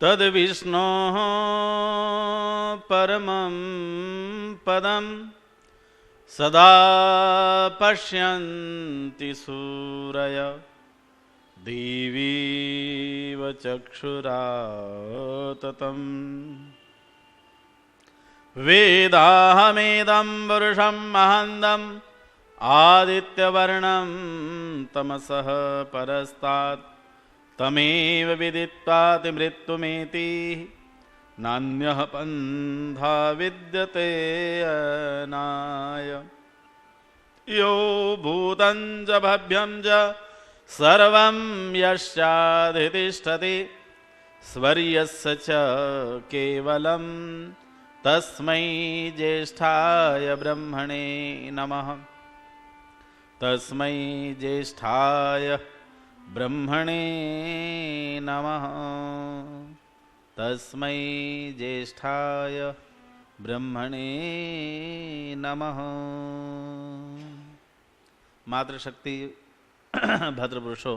तद्विष्णोः परमं पदं सदा पश्यन्ति सूरयः दिवीव चक्षुराततम् वेदाहमेदं पुरुषं महन्तम् आदित्यवर्णं तमसः परस्तात् तमेव विदित्वाति मृत्युमेति नान्यः पन्था विद्यते अनाय यो भूतं च भव्यं च सर्वं यस्याधितिष्ठति स्वर्यस्य च केवलं तस्मै ज्येष्ठाय ब्रह्मणे नमः। तस्मै ज्येष्ठाय ब्रह्मणे नमः। तस्मै ज्येष्ठाय ब्रह्मणे नमः। मातृशक्ति भद्रपुरुषों,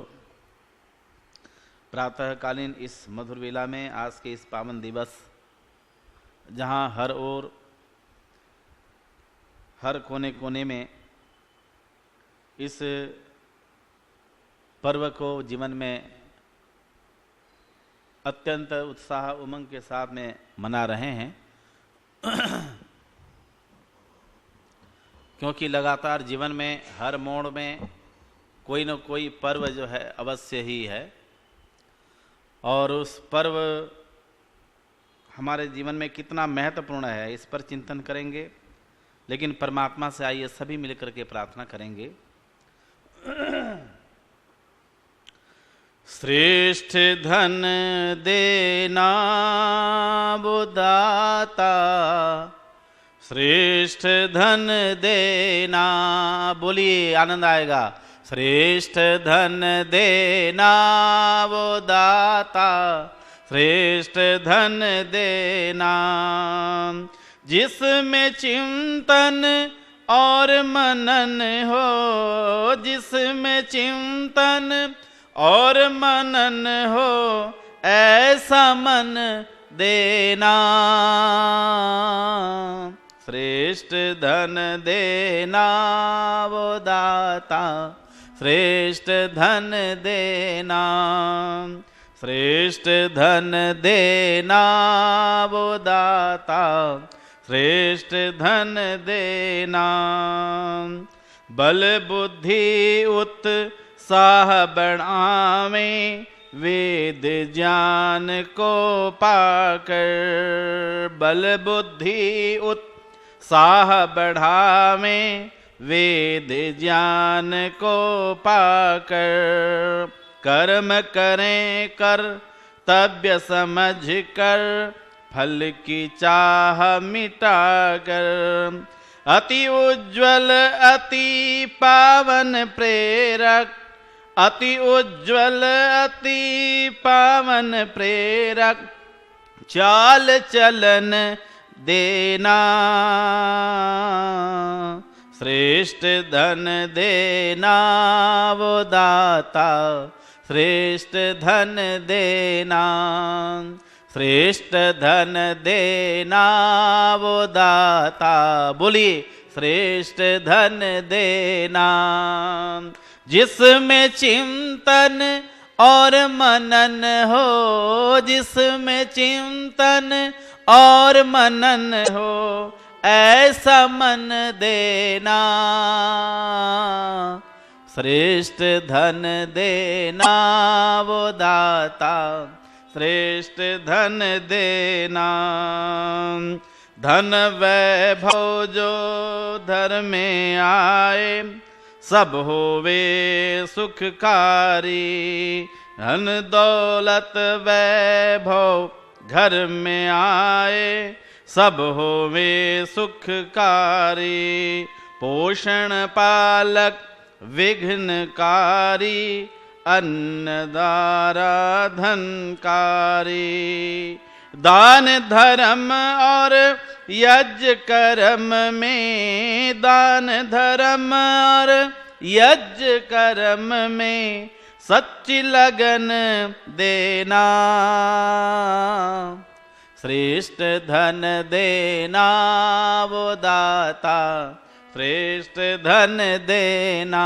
प्रातःकालीन इस मधुर वेला में आज के इस पावन दिवस, जहाँ हर ओर हर कोने कोने में इस पर्व को जीवन में अत्यंत उत्साह उमंग के साथ में मना रहे हैं, क्योंकि लगातार जीवन में हर मोड़ में कोई न कोई पर्व जो है अवश्य ही है, और उस पर्व हमारे जीवन में कितना महत्वपूर्ण है इस पर चिंतन करेंगे। लेकिन परमात्मा से आइए सभी मिलकर के प्रार्थना करेंगे। श्रेष्ठ धन देना बुदाता, श्रेष्ठ धन देना, बोलिए आनंद आएगा। श्रेष्ठ धन देना वो दाता, श्रेष्ठ धन देना, जिसमें चिंतन और मनन हो, जिसमें चिंतन और मनन हो, ऐसा मन देना। श्रेष्ठ धन देना वो दाता, श्रेष्ठ धन देना, श्रेष्ठ धन देना वो दाता, श्रेष्ठ धन देना। बल बुद्धि उत्साह बढ़ावे, वेद ज्ञान को पाकर, बल बुद्धि उत्साह बढ़ावे, वेद ज्ञान को पाकर, कर्म करें कर्तव्य समझ कर, फल की चाह मिटाकर, अति उज्ज्वल अति पावन प्रेरक, अति उज्ज्वल अति पावन प्रेरक, चाल चलन देना। श्रेष्ठ धन देना वो दाता, श्रेष्ठ धन देना, श्रेष्ठ धन देना वो दाता, बोलिए श्रेष्ठ धन देना, जिसमें चिंतन और मनन हो, जिसमें चिंतन और मनन हो, ऐसा मन देना। श्रेष्ठ धन देना वो दाता, श्रेष्ठ धन देना, धन वैभव जो धर में आए, सब होवे सुखकारी, धन दौलत वैभव घर में आए, सब होवे सुखकारी, पोषण पालक विघ्नकारी, अन्नदारा धनकारी, दान धर्म और यज्ञ कर्म में, दान धर्म और यज्ञ कर्म में, सच्ची लगन देना, श्रेष्ठ धन देना वो दाता, श्रेष्ठ धन देना,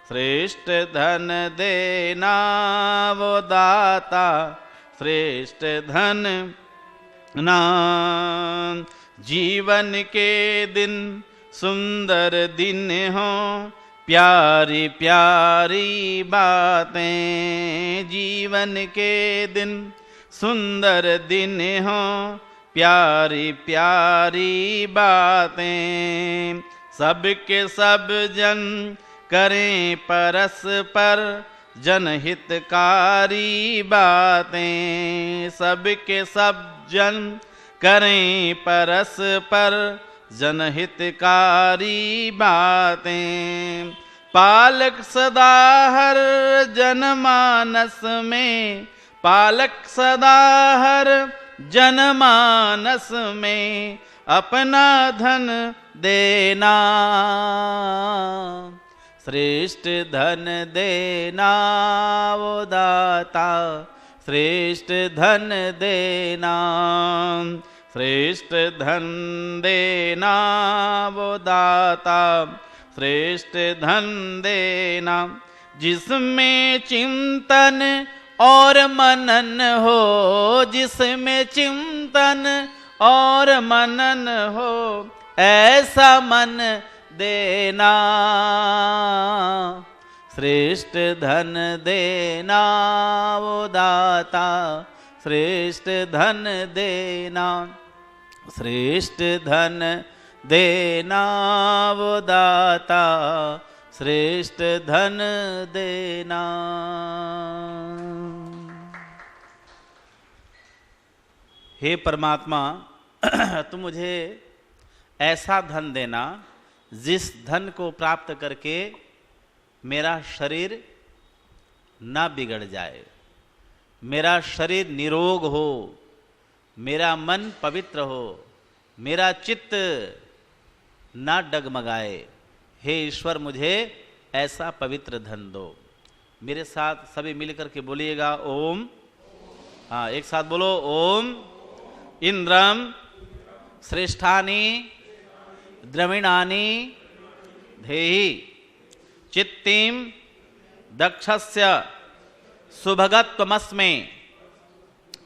श्रेष्ठ धन देना वो दाता, श्रेष्ठ धन ना। जीवन के दिन सुंदर दिन हो, प्यारी प्यारी बातें, जीवन के दिन सुंदर दिन हो, प्यारी प्यारी बातें, सबके सब जन करें परस्पर जनहितकारी बातें, सबके सब जन करें परस्पर जनहितकारी बातें। पालक सदा हर जनमानस में, पालक सदा हर जनमानस में अपना धन देना, श्रेष्ठ धन देना वो दाता, श्रेष्ठ धन देना, श्रेष्ठ धन देना वो दाता, श्रेष्ठ धन देना। जिसमें चिंतन और मनन हो, जिसमें चिंतन और मनन हो, ऐसा मन देना, श्रेष्ठ धन देना वो दाता, श्रेष्ठ धन देना, श्रेष्ठ धन देना वो दाता, श्रेष्ठ धन देना। हे परमात्मा, तुम मुझे ऐसा धन देना जिस धन को प्राप्त करके मेरा शरीर ना बिगड़ जाए, मेरा शरीर निरोग हो, मेरा मन पवित्र हो, मेरा चित्त ना डगमगाए। हे ईश्वर, मुझे ऐसा पवित्र धन दो। मेरे साथ सभी मिलकर के बोलिएगा ओम। हाँ, एक साथ बोलो ओम। इंद्रम श्रेष्ठानि द्रविणानि धेहि, चित्तिम दक्षस्य सुभगत्वमस्मै,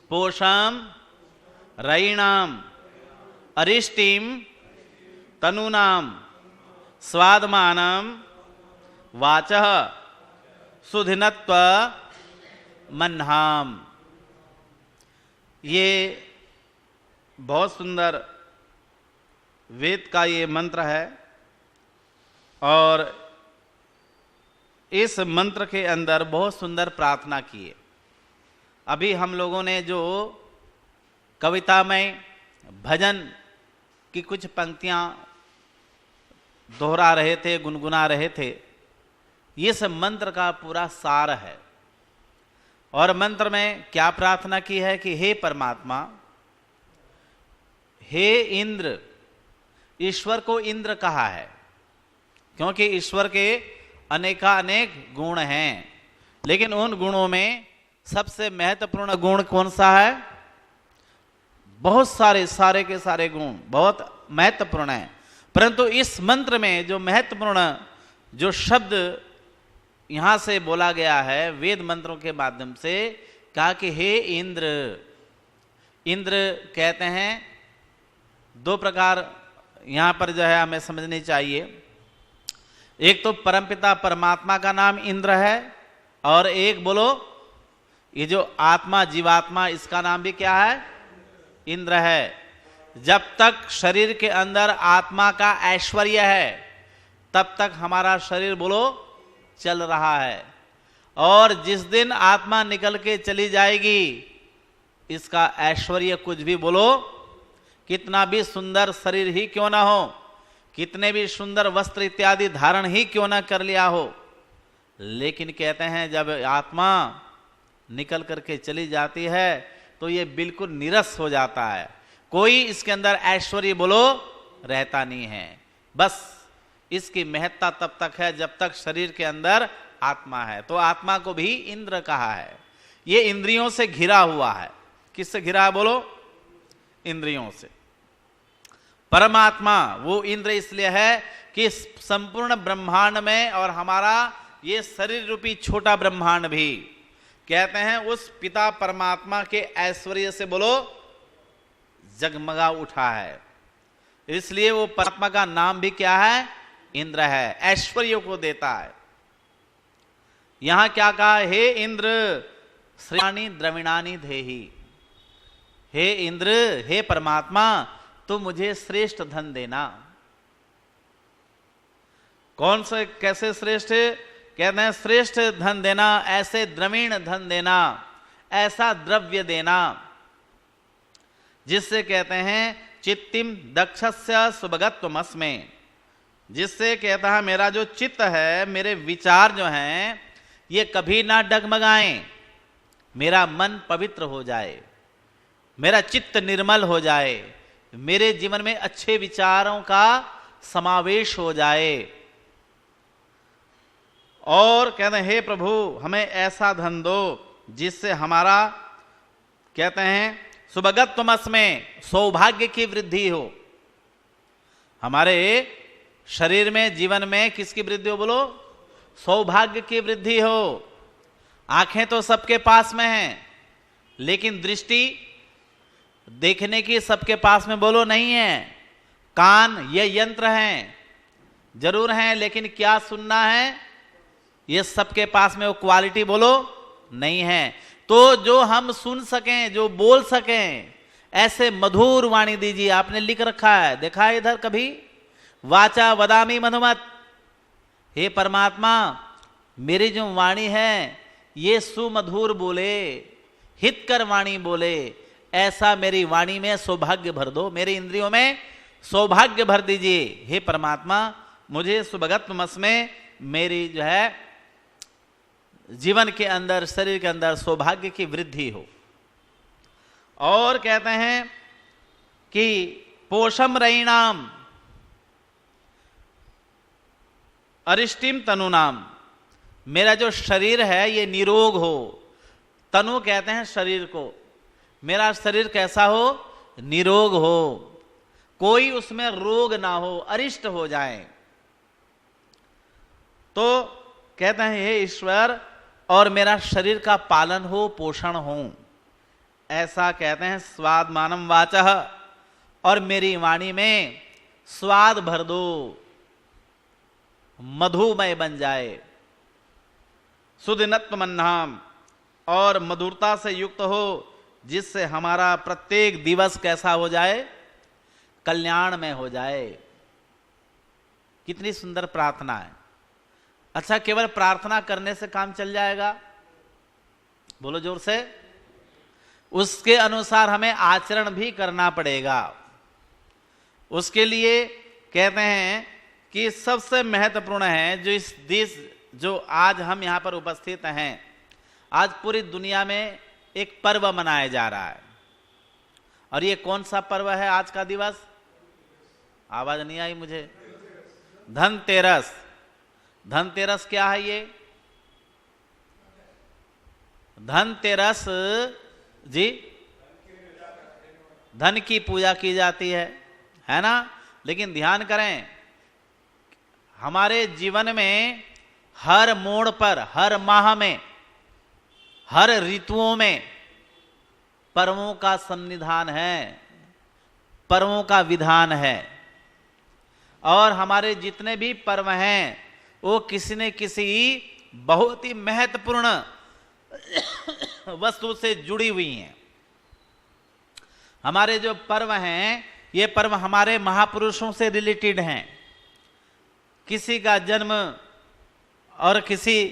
पोषाम रयिणाम अरिष्टिम तनूनाम स्वादमानम वाचः सुधिनत्व मन्हाम। ये बहुत सुंदर वेद का ये मंत्र है और इस मंत्र के अंदर बहुत सुंदर प्रार्थना की है। अभी हम लोगों ने जो कविता में भजन की कुछ पंक्तियां दोहरा रहे थे, गुनगुना रहे थे, ये सब मंत्र का पूरा सार है। और मंत्र में क्या प्रार्थना की है कि हे परमात्मा, हे इंद्र, ईश्वर को इंद्र कहा है क्योंकि ईश्वर के अनेकानेक गुण हैं, लेकिन उन गुणों में सबसे महत्वपूर्ण गुण कौन सा है? बहुत सारे के सारे गुण बहुत महत्वपूर्ण हैं, परंतु इस मंत्र में जो महत्वपूर्ण जो शब्द यहां से बोला गया है वेद मंत्रों के माध्यम से, कहा कि हे इंद्र। इंद्र कहते हैं दो प्रकार यहां पर जो है हमें समझनी चाहिए। एक तो परमपिता परमात्मा का नाम इंद्र है, और एक बोलो ये जो आत्मा जीवात्मा इसका नाम भी क्या है? इंद्र है। जब तक शरीर के अंदर आत्मा का ऐश्वर्य है तब तक हमारा शरीर बोलो चल रहा है, और जिस दिन आत्मा निकल के चली जाएगी इसका ऐश्वर्य कुछ भी बोलो, कितना भी सुंदर शरीर ही क्यों ना हो, कितने भी सुंदर वस्त्र इत्यादि धारण ही क्यों ना कर लिया हो, लेकिन कहते हैं जब आत्मा निकल करके चली जाती है तो ये बिल्कुल निरस हो जाता है, कोई इसके अंदर ऐश्वर्य बोलो रहता नहीं है। बस इसकी महत्ता तब तक है जब तक शरीर के अंदर आत्मा है। तो आत्मा को भी इंद्र कहा है। ये इंद्रियों से घिरा हुआ है। किससे घिरा है बोलो? इंद्रियों से। परमात्मा वो इंद्र इसलिए है कि संपूर्ण ब्रह्मांड में और हमारा ये शरीर रूपी छोटा ब्रह्मांड भी कहते हैं उस पिता परमात्मा के ऐश्वर्य से बोलो जगमगा उठा है। इसलिए वो परमात्मा का नाम भी क्या है? इंद्र है। ऐश्वर्य को देता है। यहां क्या कहा? हे इंद्र श्रेयाणि द्रविणानि देहि। हे इंद्र, हे परमात्मा, तो मुझे श्रेष्ठ धन देना। कौन से, कैसे श्रेष्ठ? कहते हैं श्रेष्ठ धन देना, ऐसे द्रविण धन देना, ऐसा द्रव्य देना जिससे कहते हैं चित्तिम दक्षस्य सुभगत्वमस्मे, जिससे कहता है मेरा जो चित्त है, मेरे विचार जो हैं ये कभी ना डगमगाएं, मेरा मन पवित्र हो जाए, मेरा चित्त निर्मल हो जाए, मेरे जीवन में अच्छे विचारों का समावेश हो जाए। और कहते हैं हे प्रभु हमें ऐसा धन दो जिससे हमारा कहते हैं सुभगत्वमस्मे, सौभाग्य की वृद्धि हो। हमारे शरीर में, जीवन में किसकी वृद्धि हो बोलो? सौभाग्य की वृद्धि हो। आंखें तो सबके पास में हैं, लेकिन दृष्टि देखने की सबके पास में बोलो नहीं है। कान ये यंत्र हैं, जरूर हैं, लेकिन क्या सुनना है ये सबके पास में वो क्वालिटी बोलो नहीं है। तो जो हम सुन सकें, जो बोल सकें, ऐसे मधुर वाणी दीजिए। आपने लिख रखा है, देखा है इधर कभी? वाचा वदामि मधुमत। हे परमात्मा, मेरी जो वाणी है ये सुमधुर बोले, हितकर वाणी बोले, ऐसा मेरी वाणी में सौभाग्य भर दो, मेरी इंद्रियों में सौभाग्य भर दीजिए। हे परमात्मा, मुझे सुभगत्वमस्मे, मेरी जो है जीवन के अंदर, शरीर के अंदर सौभाग्य की वृद्धि हो। और कहते हैं कि पोषम रईणाम अरिष्टिम तनुनाम, मेरा जो शरीर है ये निरोग हो। तनु कहते हैं शरीर को। मेरा शरीर कैसा हो? निरोग हो, कोई उसमें रोग ना हो, अरिष्ट हो जाए। तो कहते हैं हे ईश्वर, और मेरा शरीर का पालन हो, पोषण हो, ऐसा कहते हैं स्वाद मानम वाचः, और मेरी वाणी में स्वाद भर दो, मधुमय बन जाए। सुदिनत्व मन्नाम, और मधुरता से युक्त हो, जिससे हमारा प्रत्येक दिवस कैसा हो जाए? कल्याण में हो जाए। कितनी सुंदर प्रार्थना है। अच्छा, केवल प्रार्थना करने से काम चल जाएगा? बोलो जोर से। उसके अनुसार हमें आचरण भी करना पड़ेगा। उसके लिए कहते हैं कि सबसे महत्वपूर्ण है जो इस देश, जो आज हम यहां पर उपस्थित हैं, आज पूरी दुनिया में एक पर्व मनाया जा रहा है। और ये कौन सा पर्व है आज का दिवस? आवाज नहीं आई मुझे। धनतेरस। धनतेरस क्या है ये? धनतेरस जी, धन की पूजा की जाती है ना? लेकिन ध्यान करें, हमारे जीवन में हर मोड़ पर, हर माह में, हर ऋतुओं में पर्वों का सन्निधान है, पर्वों का विधान है। और हमारे जितने भी पर्व हैं वो किसी न किसी बहुत ही महत्वपूर्ण वस्तु से जुड़ी हुई हैं। हमारे जो पर्व हैं, ये पर्व हमारे महापुरुषों से रिलेटेड हैं। किसी का जन्म और किसी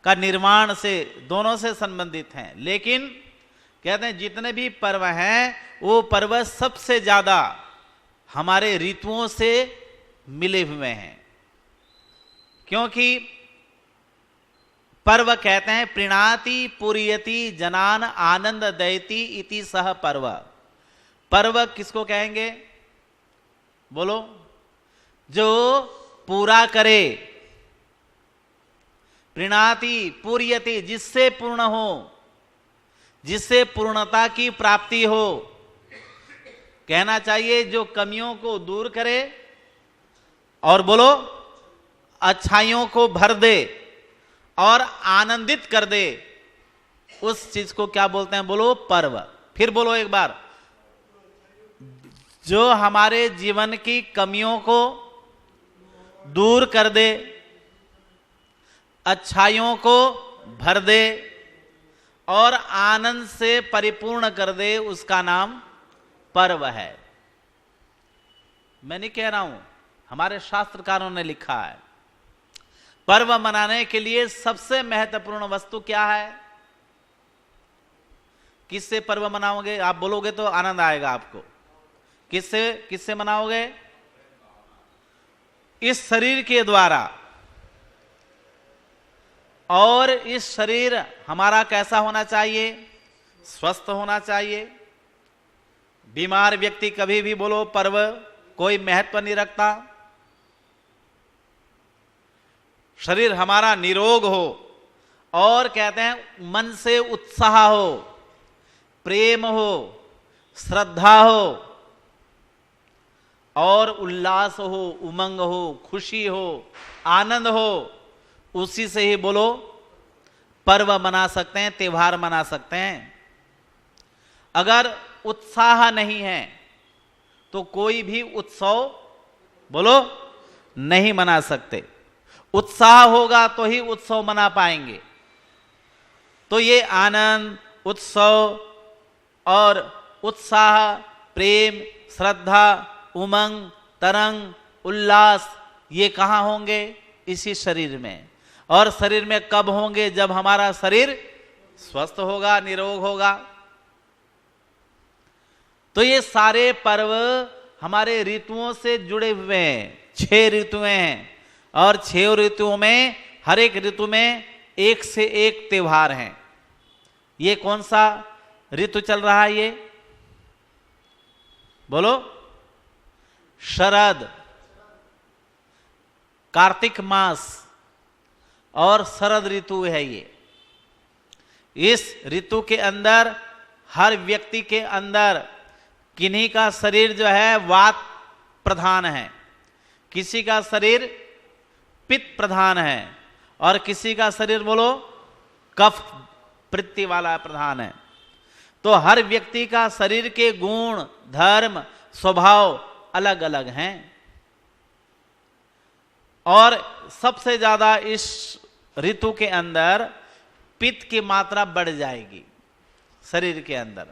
का निर्माण से, दोनों से संबंधित हैं। लेकिन कहते हैं जितने भी पर्व हैं वो पर्व सबसे ज्यादा हमारे ऋतुओं से मिले हुए हैं। क्योंकि पर्व कहते हैं प्रीणाति पुरीयति जनान आनंद दयति इति सह पर्व। पर्व किसको कहेंगे? बोलो। जो पूरा करे, प्रीणाति पूर्यति, जिससे पूर्ण हो, जिससे पूर्णता की प्राप्ति हो। कहना चाहिए जो कमियों को दूर करे और बोलो अच्छाइयों को भर दे और आनंदित कर दे, उस चीज को क्या बोलते हैं? बोलो पर्व। फिर बोलो एक बार, जो हमारे जीवन की कमियों को दूर कर दे, अच्छाइयों को भर दे और आनंद से परिपूर्ण कर दे, उसका नाम पर्व है। मैं नहीं कह रहा हूं, हमारे शास्त्रकारों ने लिखा है। पर्व मनाने के लिए सबसे महत्वपूर्ण वस्तु क्या है? किससे पर्व मनाओगे? आप बोलोगे तो आनंद आएगा आपको। किससे किससे मनाओगे? इस शरीर के द्वारा। और इस शरीर हमारा कैसा होना चाहिए? स्वस्थ होना चाहिए। बीमार व्यक्ति कभी भी बोलो पर्व कोई महत्व नहीं रखता। शरीर हमारा निरोग हो और कहते हैं मन से उत्साह हो, प्रेम हो, श्रद्धा हो और उल्लास हो, उमंग हो, खुशी हो, आनंद हो, उसी से ही बोलो पर्व मना सकते हैं, त्योहार मना सकते हैं। अगर उत्साह नहीं है तो कोई भी उत्सव बोलो नहीं मना सकते। उत्साह होगा तो ही उत्सव मना पाएंगे। तो ये आनंद, उत्सव और उत्साह, प्रेम, श्रद्धा, उमंग, तरंग, उल्लास, ये कहां होंगे? इसी शरीर में। और शरीर में कब होंगे? जब हमारा शरीर स्वस्थ होगा, निरोग होगा। तो ये सारे पर्व हमारे ऋतुओं से जुड़े हुए हैं। 6 ऋतुएं हैं और 6 ऋतुओं में हर एक ऋतु में एक से एक त्योहार हैं। ये कौन सा ऋतु चल रहा है? ये बोलो। शरद, कार्तिक मास और शरद ऋतु है ये। इस ऋतु के अंदर हर व्यक्ति के अंदर किन्हीं का शरीर जो है वात प्रधान है, किसी का शरीर पित्त प्रधान है और किसी का शरीर बोलो कफ वृत्ति वाला प्रधान है। तो हर व्यक्ति का शरीर के गुण, धर्म, स्वभाव अलग अलग हैं और सबसे ज्यादा इस ऋतु के अंदर पित्त की मात्रा बढ़ जाएगी शरीर के अंदर।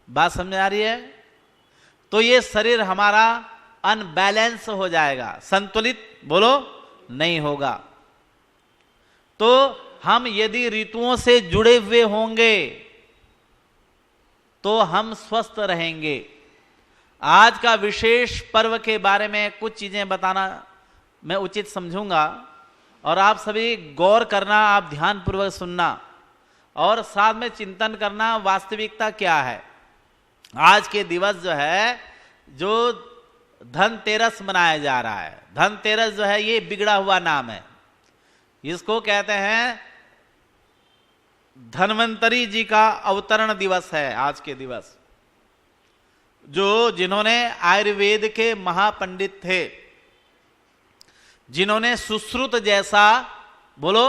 बात समझ आ रही है? तो ये शरीर हमारा अनबैलेंस हो जाएगा, संतुलित बोलो नहीं होगा। तो हम यदि ऋतुओं से जुड़े हुए होंगे तो हम स्वस्थ रहेंगे। आज का विशेष पर्व के बारे में कुछ चीजें बताना मैं उचित समझूंगा और आप सभी गौर करना, आप ध्यानपूर्वक सुनना और साथ में चिंतन करना वास्तविकता क्या है। आज के दिवस जो है, जो धनतेरस मनाया जा रहा है, धनतेरस जो है ये बिगड़ा हुआ नाम है। इसको कहते हैं धन्वंतरी जी का अवतरण दिवस है आज के दिवस। जो जिन्होंने आयुर्वेद के महापंडित थे, जिन्होंने सुश्रुत जैसा बोलो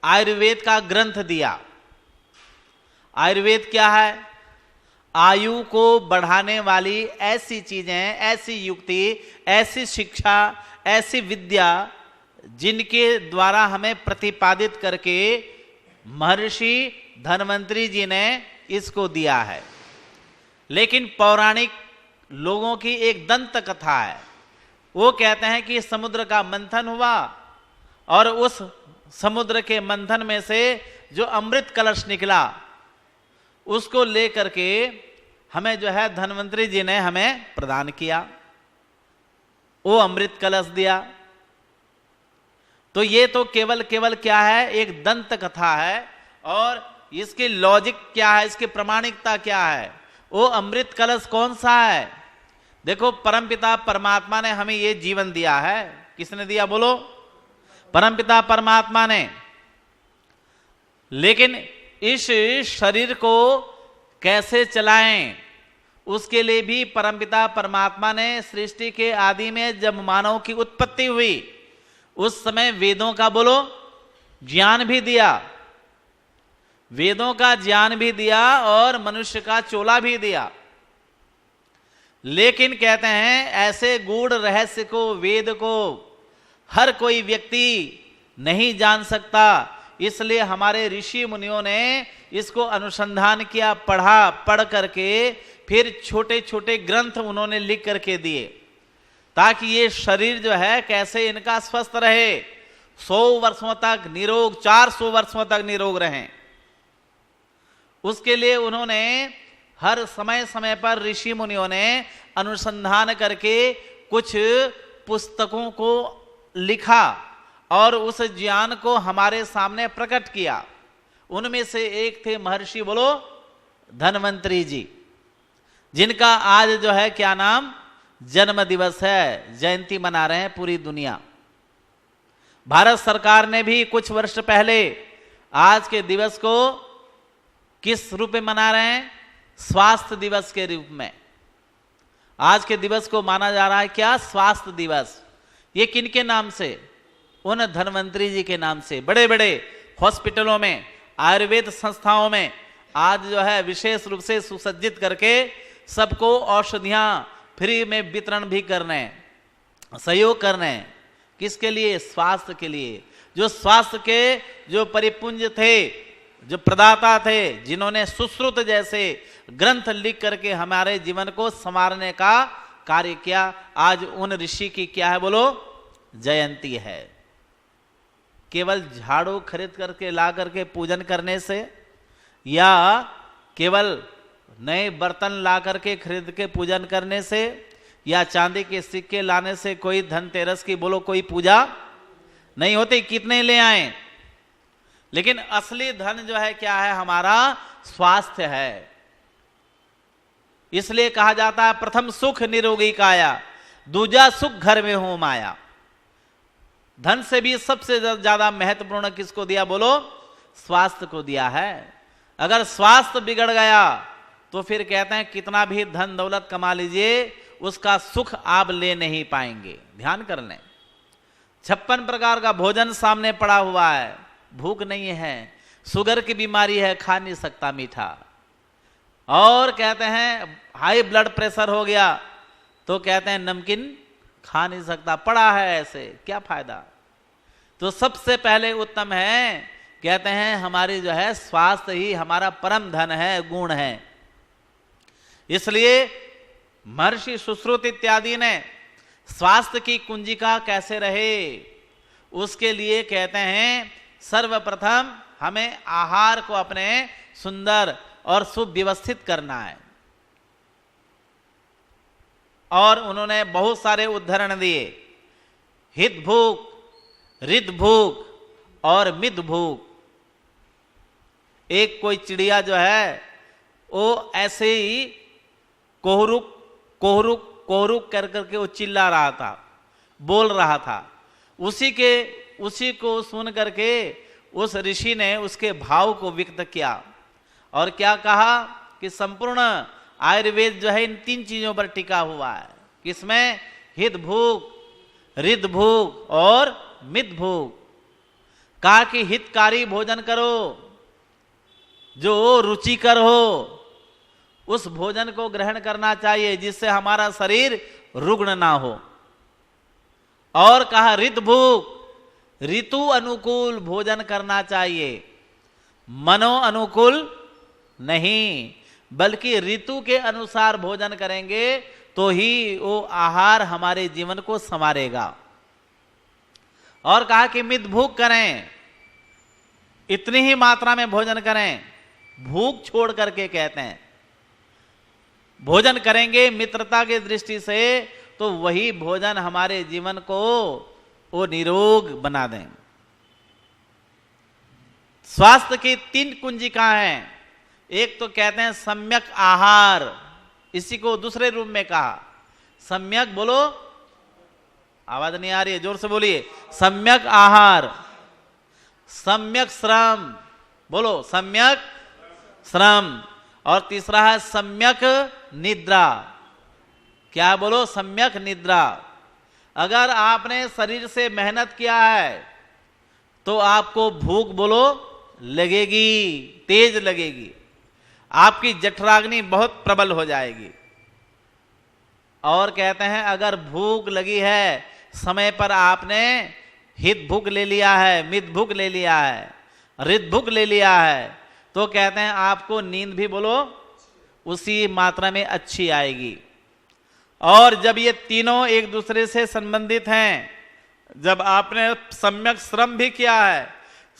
आयुर्वेद का ग्रंथ दिया। आयुर्वेद क्या है? आयु को बढ़ाने वाली ऐसी चीजें, ऐसी युक्ति, ऐसी शिक्षा, ऐसी विद्या जिनके द्वारा हमें प्रतिपादित करके महर्षि धन्वंतरी जी ने इसको दिया है। लेकिन पौराणिक लोगों की एक दंत कथा है। वो कहते हैं कि समुद्र का मंथन हुआ और उस समुद्र के मंथन में से जो अमृत कलश निकला उसको लेकर के हमें जो है धन्वंतरी जी ने हमें प्रदान किया, वो अमृत कलश दिया। तो ये तो केवल क्या है? एक दंत कथा है। और इसकी लॉजिक क्या है, इसकी प्रामाणिकता क्या है? वो अमृत कलश कौन सा है? देखो, परमपिता परमात्मा ने हमें ये जीवन दिया है। किसने दिया बोलो? परमपिता परमात्मा ने। लेकिन इस शरीर को कैसे चलाएं, उसके लिए भी परमपिता परमात्मा ने सृष्टि के आदि में जब मानव की उत्पत्ति हुई उस समय वेदों का बोलो ज्ञान भी दिया, वेदों का ज्ञान भी दिया और मनुष्य का चोला भी दिया। लेकिन कहते हैं ऐसे गूढ़ रहस्य को, वेद को हर कोई व्यक्ति नहीं जान सकता, इसलिए हमारे ऋषि मुनियों ने इसको अनुसंधान किया, पढ़ करके फिर छोटे छोटे ग्रंथ उन्होंने लिख करके दिए ताकि ये शरीर जो है कैसे इनका स्वस्थ रहे, 100 वर्षों तक निरोग, 400 वर्षों तक निरोग रहें। उसके लिए उन्होंने हर समय समय पर ऋषि मुनियों ने अनुसंधान करके कुछ पुस्तकों को लिखा और उस ज्ञान को हमारे सामने प्रकट किया। उनमें से एक थे महर्षि बोलो धन्वंतरी जी, जिनका आज जो है क्या नाम, जन्म दिवस है, जयंती मना रहे हैं पूरी दुनिया। भारत सरकार ने भी कुछ वर्ष पहले आज के दिवस को किस रूप में मना रहे हैं? स्वास्थ्य दिवस के रूप में। आज के दिवस को माना जा रहा है क्या? स्वास्थ्य दिवस। ये किनके नाम से? उन धन्वंतरी जी के नाम से। बड़े बड़े हॉस्पिटलों में, आयुर्वेद संस्थाओं में आज जो है विशेष रूप से सुसज्जित करके सबको औषधियां फ्री में वितरण भी कर रहे हैं, सहयोग कर रहे हैं। किसके लिए? स्वास्थ्य के लिए। जो स्वास्थ्य के जो परिपुंज थे, जो प्रदाता थे, जिन्होंने सुश्रुत जैसे ग्रंथ लिख करके हमारे जीवन को संवारने का कार्य किया, आज उन ऋषि की क्या है बोलो? जयंती है। केवल झाड़ू खरीद करके ला करके पूजन करने से, या केवल नए बर्तन ला करके खरीद के पूजन करने से, या चांदी के सिक्के लाने से कोई धनतेरस की बोलो कोई पूजा नहीं होती। कितने ले आए, लेकिन असली धन जो है क्या है? हमारा स्वास्थ्य है। इसलिए कहा जाता है प्रथम सुख निरोगी काया, दूजा सुख घर में हो माया। धन से भी सबसे ज्यादा महत्वपूर्ण किसको दिया बोलो? स्वास्थ्य को दिया है। अगर स्वास्थ्य बिगड़ गया तो फिर कहते हैं कितना भी धन दौलत कमा लीजिए, उसका सुख आप ले नहीं पाएंगे। ध्यान कर लें, 56 प्रकार का भोजन सामने पड़ा हुआ है, भूख नहीं है, शुगर की बीमारी है, खा नहीं सकता मीठा, और कहते हैं हाई ब्लड प्रेशर हो गया तो कहते हैं नमकीन खा नहीं सकता, पड़ा है ऐसे, क्या फायदा? तो सबसे पहले उत्तम है, कहते हैं हमारी जो है स्वास्थ्य ही हमारा परम धन है, गुण है। इसलिए महर्षि सुश्रुत इत्यादि ने स्वास्थ्य की कुंजिका कैसे रहे उसके लिए कहते हैं सर्वप्रथम हमें आहार को अपने सुंदर और सुव्यवस्थित करना है। और उन्होंने बहुत सारे उदाहरण दिए, हित भूख, रित भूख और मित भूख। एक कोई चिड़िया जो है वो ऐसे ही कोहरुक कोहरुक कोहरुक कर करके वो चिल्ला रहा था, बोल रहा था। उसी को सुन करके उस ऋषि ने उसके भाव को व्यक्त किया और क्या कहा कि संपूर्ण आयुर्वेद जो है इन 3 चीजों पर टिका हुआ है। किसमें? हित भूख, रित भूख और मित भूख। कहा कि हितकारी भोजन करो, जो रुचिकर हो उस भोजन को ग्रहण करना चाहिए जिससे हमारा शरीर रुग्ण ना हो। और कहा रित भूख, ऋतु अनुकूल भोजन करना चाहिए, मनो अनुकूल नहीं, बल्कि ऋतु के अनुसार भोजन करेंगे तो ही वो आहार हमारे जीवन को संवारेगा। और कहा कि मित भूख करें, इतनी ही मात्रा में भोजन करें, भूख छोड़ करके कहते हैं भोजन करेंगे मित्रता की दृष्टि से तो वही भोजन हमारे जीवन को वो निरोग बना दें। स्वास्थ्य की 3 कुंजिका हैं। एक तो कहते हैं सम्यक आहार, इसी को दूसरे रूप में कहा सम्यक बोलो, आवाज नहीं आ रही है, जोर से बोलिए। सम्यक आहार, सम्यक श्रम, बोलो सम्यक श्रम। और तीसरा है सम्यक निद्रा। क्या बोलो? सम्यक निद्रा। अगर आपने शरीर से मेहनत किया है तो आपको भूख बोलो लगेगी, तेज लगेगी, आपकी जठराग्नि बहुत प्रबल हो जाएगी। और कहते हैं अगर भूख लगी है, समय पर आपने हित भूख ले लिया है, मित भूख ले लिया है, रित भूख ले लिया है, तो कहते हैं आपको नींद भी बोलो उसी मात्रा में अच्छी आएगी। और जब ये तीनों एक दूसरे से संबंधित हैं, जब आपने सम्यक श्रम भी किया है,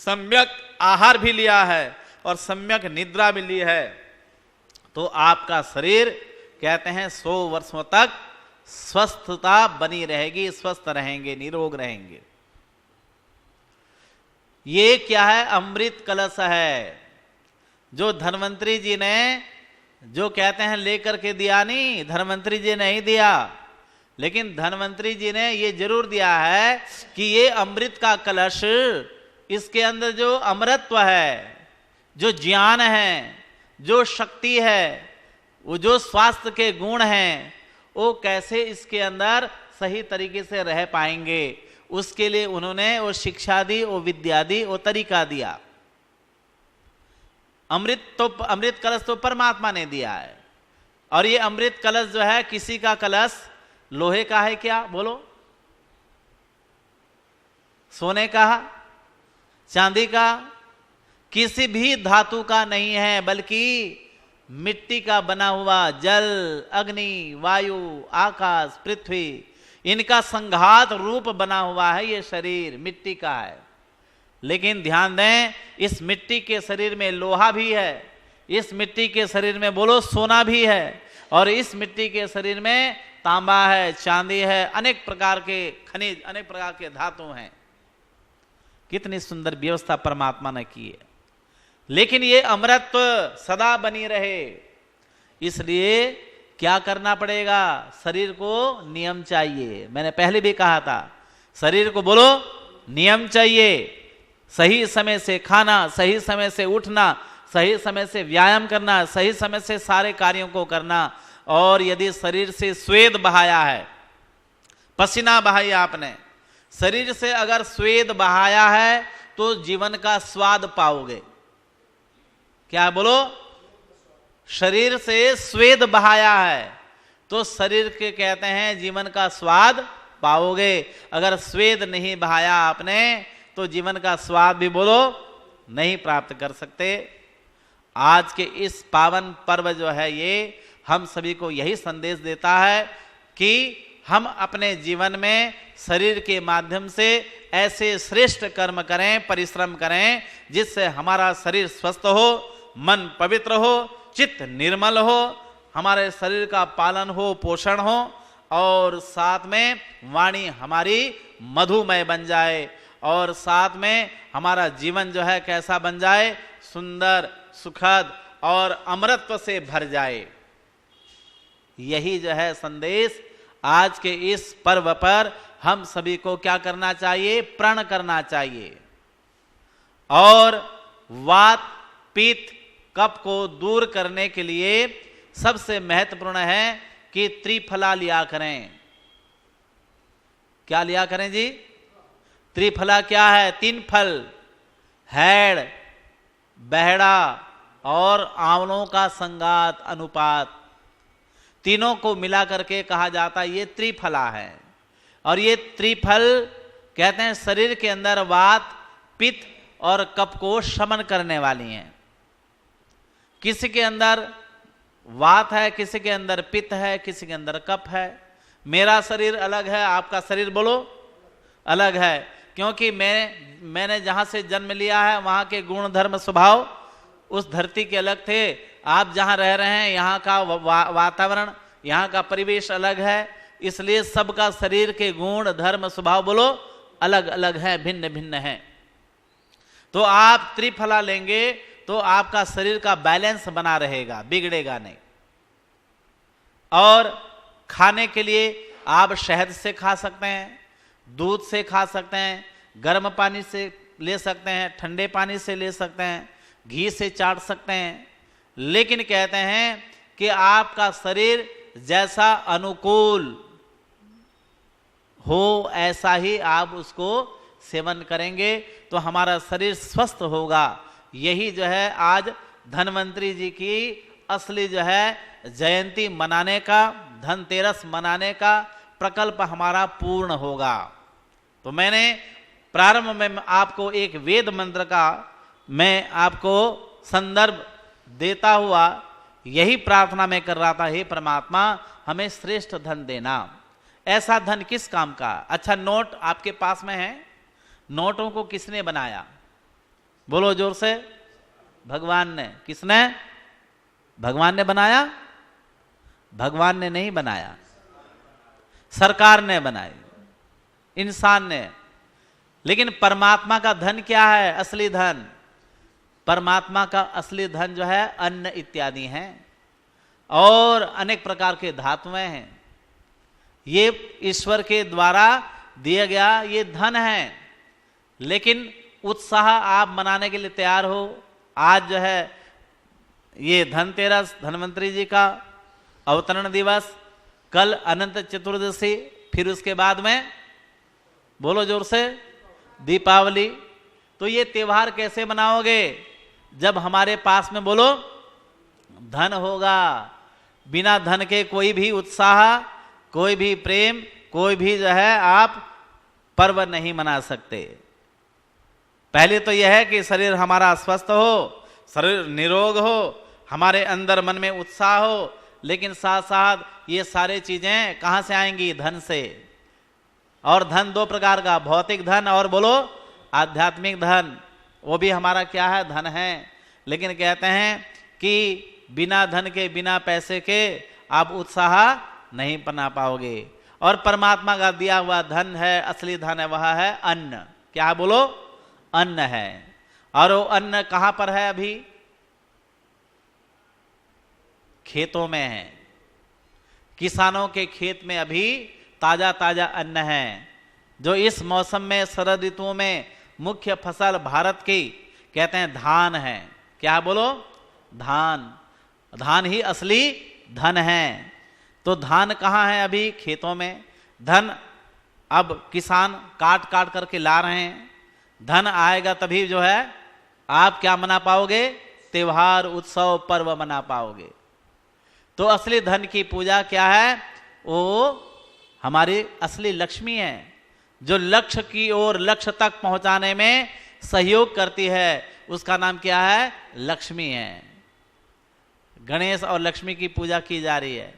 सम्यक आहार भी लिया है और सम्यक निद्रा भी ली है, तो आपका शरीर कहते हैं 100 वर्षों तक स्वस्थता बनी रहेगी, स्वस्थ रहेंगे, निरोग रहेंगे। ये क्या है? अमृत कलश है जो धन्वंतरी जी ने, जो कहते हैं लेकर के दिया नहीं, धन्वंतरी जी नहीं दिया, लेकिन धन्वंतरी जी ने ये जरूर दिया है कि ये अमृत का कलश, इसके अंदर जो अमरत्व है, जो ज्ञान है, जो शक्ति है, वो जो स्वास्थ्य के गुण हैं, वो कैसे इसके अंदर सही तरीके से रह पाएंगे, उसके लिए उन्होंने वो शिक्षा दी, वो विद्या दी, वो तरीका दिया। अमृत कलश तो परमात्मा ने दिया है। और ये अमृत कलश जो है, किसी का कलश लोहे का है क्या? बोलो। सोने का, चांदी का, किसी भी धातु का नहीं है, बल्कि मिट्टी का बना हुआ, जल, अग्नि, वायु, आकाश, पृथ्वी, इनका संघात रूप बना हुआ है ये शरीर, मिट्टी का है। लेकिन ध्यान दें, इस मिट्टी के शरीर में लोहा भी है, इस मिट्टी के शरीर में बोलो सोना भी है, और इस मिट्टी के शरीर में तांबा है, चांदी है, अनेक प्रकार के खनिज, अनेक प्रकार के धातु हैं। कितनी सुंदर व्यवस्था परमात्मा ने की है। लेकिन ये अमरत्व सदा बनी रहे, इसलिए क्या करना पड़ेगा? शरीर को नियम चाहिए। मैंने पहले भी कहा था, शरीर को बोलो नियम चाहिए। सही समय से खाना, सही समय से उठना, सही समय से व्यायाम करना, सही समय से सारे कार्यों को करना। और यदि शरीर से स्वेद बहाया है, पसीना बहाया आपने, शरीर से अगर स्वेद बहाया है तो जीवन का स्वाद पाओगे। क्या बोलो? शरीर से स्वेद बहाया है तो शरीर के कहते हैं जीवन का स्वाद पाओगे। अगर स्वेद नहीं बहाया आपने तो जीवन का स्वाद भी बोलो नहीं प्राप्त कर सकते। आज के इस पावन पर्व जो है, ये हम सभी को यही संदेश देता है कि हम अपने जीवन में शरीर के माध्यम से ऐसे श्रेष्ठ कर्म करें, परिश्रम करें, जिससे हमारा शरीर स्वस्थ हो, मन पवित्र हो, चित्त निर्मल हो, हमारे शरीर का पालन हो, पोषण हो, और साथ में वाणी हमारी मधुमय बन जाए, और साथ में हमारा जीवन जो है कैसा बन जाए? सुंदर, सुखद और अमरत्व से भर जाए। यही जो है संदेश आज के इस पर्व पर हम सभी को क्या करना चाहिए? प्रण करना चाहिए। और वात, पित्त, कफ को दूर करने के लिए सबसे महत्वपूर्ण है कि त्रिफला लिया करें। क्या लिया करें जी? त्रिफला क्या है? 3 फल, हैड़, बहड़ा और आंवलों का संगात अनुपात, तीनों को मिला करके कहा जाता है ये त्रिफला है। और ये त्रिफल कहते हैं शरीर के अंदर वात, पित्त और कफ को शमन करने वाली हैं। किसी के अंदर वात है, किसी के अंदर पित्त है, किसी के अंदर कफ है। मेरा शरीर अलग है, आपका शरीर बोलो अलग है, क्योंकि मैंने जहां से जन्म लिया है वहां के गुण धर्म स्वभाव उस धरती के अलग थे। आप जहां रह रहे हैं यहाँ का वातावरण, यहाँ का परिवेश अलग है, इसलिए सबका शरीर के गुण धर्म स्वभाव बोलो अलग अलग है, भिन्न भिन्न है। तो आप त्रिफला लेंगे तो आपका शरीर का बैलेंस बना रहेगा, बिगड़ेगा नहीं। और खाने के लिए आप शहद से खा सकते हैं, दूध से खा सकते हैं, गर्म पानी से ले सकते हैं, ठंडे पानी से ले सकते हैं, घी से चाट सकते हैं। लेकिन कहते हैं कि आपका शरीर जैसा अनुकूल हो ऐसा ही आप उसको सेवन करेंगे तो हमारा शरीर स्वस्थ होगा। यही जो है आज धन्वंतरी जी की असली जो है जयंती मनाने का, धनतेरस मनाने का प्रकल्प हमारा पूर्ण होगा। तो मैंने प्रारंभ में आपको एक वेद मंत्र का मैं आपको संदर्भ देता हुआ यही प्रार्थना मैं कर रहा था, हे परमात्मा हमें श्रेष्ठ धन देना। ऐसा धन किस काम का? अच्छा, नोट आपके पास में है, नोटों को किसने बनाया? बोलो जोर से। भगवान ने। किसने? भगवान ने बनाया? भगवान ने नहीं बनाया, सरकार ने बनाई, इंसान ने। लेकिन परमात्मा का धन क्या है? असली धन, परमात्मा का असली धन जो है अन्न इत्यादि हैं और अनेक प्रकार के धातुएं हैं। ये ईश्वर के द्वारा दिया गया ये धन है। लेकिन उत्साह आप मनाने के लिए तैयार हो। आज जो है ये धनतेरस, धन्वंतरी जी का अवतरण दिवस, कल अनंत चतुर्दशी, फिर उसके बाद में बोलो जोर से दीपावली। तो ये त्योहार कैसे मनाओगे? जब हमारे पास में बोलो धन होगा। बिना धन के कोई भी उत्साह, कोई भी प्रेम, कोई भी जो है आप पर्व नहीं मना सकते। पहले तो यह है कि शरीर हमारा स्वस्थ हो, शरीर निरोग हो, हमारे अंदर मन में उत्साह हो। लेकिन साथ साथ ये सारे चीजें कहां से आएंगी? धन से। और धन दो प्रकार का, भौतिक धन और बोलो आध्यात्मिक धन। वो भी हमारा क्या है? धन है। लेकिन कहते हैं कि बिना धन के, बिना पैसे के आप उत्साह नहीं बना पाओगे। और परमात्मा का दिया हुआ धन है, असली धन है, वह है अन्न। क्या बोलो? अन्न है। और वो अन्न कहां पर है? अभी खेतों में है। किसानों के खेत में अभी ताजा ताजा अन्न है। जो इस मौसम में, शरद ऋतुओं में मुख्य फसल भारत की कहते हैं धान है। क्या बोलो? धान। धान ही असली धन है। तो धान कहाँ है? अभी खेतों में। धन अब किसान काट काट करके ला रहे हैं। धन आएगा तभी जो है आप क्या मना पाओगे? त्योहार, उत्सव, पर्व मना पाओगे। तो असली धन की पूजा क्या है? वो हमारी असली लक्ष्मी है, जो लक्ष्य की ओर, लक्ष्य तक पहुंचाने में सहयोग करती है। उसका नाम क्या है? लक्ष्मी है। गणेश और लक्ष्मी की पूजा की जा रही है,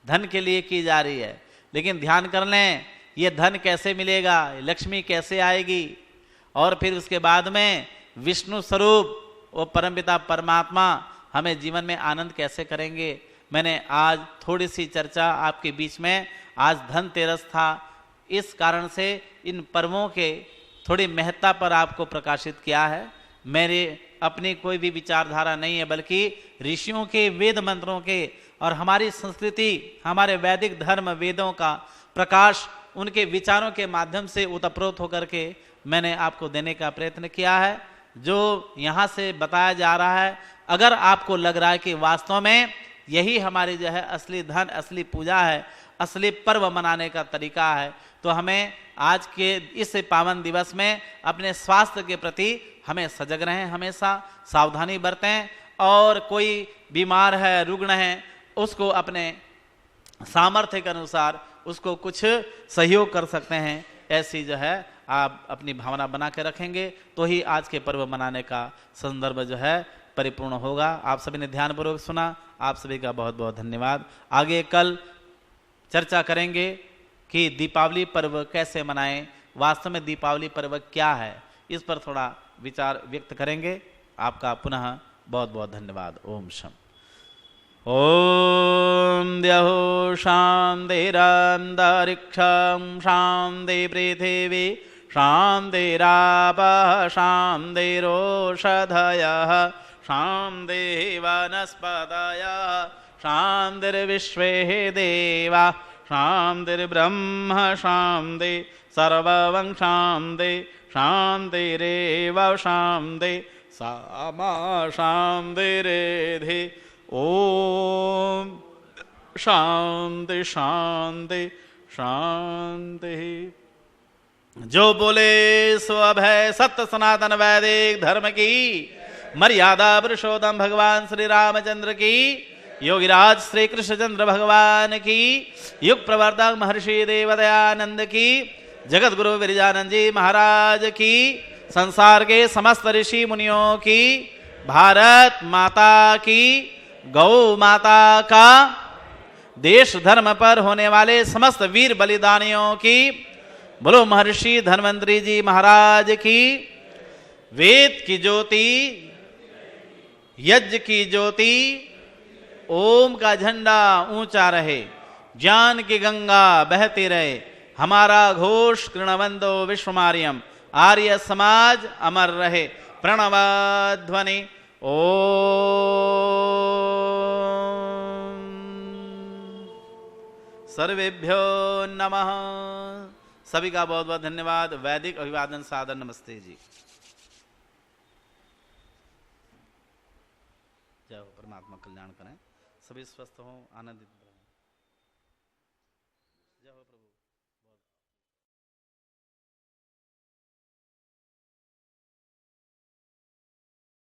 धन के लिए की जा रही है। लेकिन ध्यान कर लें, ये धन कैसे मिलेगा? लक्ष्मी कैसे आएगी? और फिर उसके बाद में विष्णु स्वरूप वो परमपिता परमात्मा हमें जीवन में आनंद कैसे करेंगे? मैंने आज थोड़ी सी चर्चा आपके बीच में, आज धनतेरस था, इस कारण से इन पर्वों के थोड़ी महत्ता पर आपको प्रकाशित किया है। मेरे अपनी कोई भी विचारधारा नहीं है, बल्कि ऋषियों के वेद मंत्रों के और हमारी संस्कृति, हमारे वैदिक धर्म वेदों का प्रकाश उनके विचारों के माध्यम से उतप्रोत होकर के मैंने आपको देने का प्रयत्न किया है। जो यहाँ से बताया जा रहा है, अगर आपको लग रहा है कि वास्तव में यही हमारी जो है असली धन, असली पूजा है, असली पर्व मनाने का तरीका है, तो हमें आज के इस पावन दिवस में अपने स्वास्थ्य के प्रति हमें सजग रहें, हमेशा सावधानी बरतें। और कोई बीमार है, रुग्ण है, उसको अपने सामर्थ्य के अनुसार उसको कुछ सहयोग कर सकते हैं। ऐसी जो है आप अपनी भावना बना के रखेंगे तो ही आज के पर्व मनाने का संदर्भ जो है परिपूर्ण होगा। आप सभी ने ध्यानपूर्वक सुना, आप सभी का बहुत बहुत धन्यवाद। आगे कल चर्चा करेंगे कि दीपावली पर्व कैसे मनाएं, वास्तव में दीपावली पर्व क्या है, इस पर थोड़ा विचार व्यक्त करेंगे। आपका पुनः बहुत बहुत धन्यवाद। ओम शम। ओम द्यौ शान्तिरन्तरिक्षं शान्ति पृथिवी शान्तिरापः शान्तिरोषधयः शान्तिः वनस्पतयः शान्तिर्विश्वे देवा शान्तिर्ब्रह्म शान्ति सर्वं शान्ति शान्तिरेव शान्ति सामा शान्तिरेधि ओम शांति शांति शांति। जो बोले सो अभय सत्य सनातन वैदिक धर्म की मर्यादा पुरुषोत्तम भगवान श्री रामचंद्र की, योगिराज श्री कृष्णचंद्र भगवान की, युग प्रवर्तक महर्षि देवदयानंद की, जगत गुरु विरजानंद जी महाराज की, संसार के समस्त ऋषि मुनियों की, भारत माता की, गौ माता का, देश धर्म पर होने वाले समस्त वीर बलिदानियों की, बोलो महर्षि धन्वंतरी जी महाराज की। वेद की ज्योति, यज्ञ की ज्योति, ओम का झंडा ऊंचा रहे, ज्ञान की गंगा बहती रहे, हमारा घोष कृणवंदो विश्वमार्यम, आर्य समाज अमर रहे। प्रणव ध्वनि ओम। सर्वेभ्यो नमः। सभी का बहुत बहुत धन्यवाद। वैदिक अभिवादन सादर नमस्ते जी। जय हो, परमात्मा कल्याण करें, सभी स्वस्थ हों, आनंदित